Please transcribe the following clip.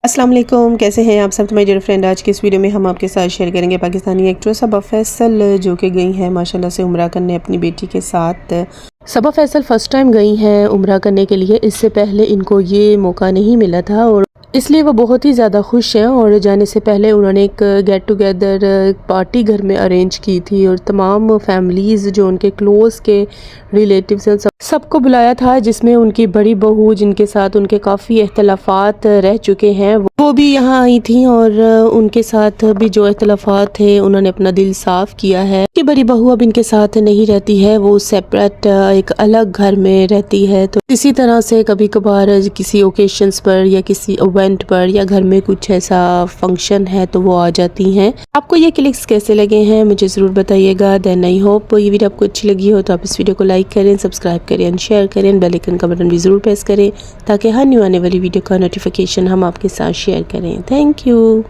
अस्सलाम वालेकुम, कैसे हैं आप सब। तो माय डियर फ्रेंड, आज की इस वीडियो में हम आपके साथ शेयर करेंगे पाकिस्तानी एक्ट्रेस सबा फैसल जो कि गई हैं माशाल्लाह से उम्रा करने अपनी बेटी के साथ। सबा फैसल फ़र्स्ट टाइम गई हैं उम्रा करने के लिए। इससे पहले इनको ये मौका नहीं मिला था और इसलिए वो बहुत ही ज़्यादा खुश हैं। और जाने से पहले उन्होंने एक गेट टुगेदर पार्टी घर में अरेंज की थी और तमाम फैमिलीज़ जो उनके क्लोज़ के रिलेटिव्स हैं सबको बुलाया था, जिसमें उनकी बड़ी बहू जिनके साथ उनके काफ़ी इख्तलाफात रह चुके हैं वो भी यहाँ आई थी। और उनके साथ भी जो इख्तलाफात थे उन्होंने अपना दिल साफ़ किया है कि बड़ी बहू अब इनके साथ नहीं रहती है, वो सेपरेट एक अलग घर में रहती है। तो इसी तरह से कभी कभार किसी ओकेशंस पर या किसी इवेंट पर या घर में कुछ ऐसा फंक्शन है तो वो आ जाती हैं। आपको ये क्लिक्स कैसे लगे हैं मुझे ज़रूर बताइएगा। देन आई होप ये वीडियो आपको अच्छी लगी हो तो आप इस वीडियो को लाइक करें, सब्सक्राइब करें एंड शेयर करें। बेल आइकन का बटन भी ज़रूर प्रेस करें ताकि हर न्यू आने वाली वीडियो का नोटिफिकेशन हम आपके साथ शेयर करें। Thank you.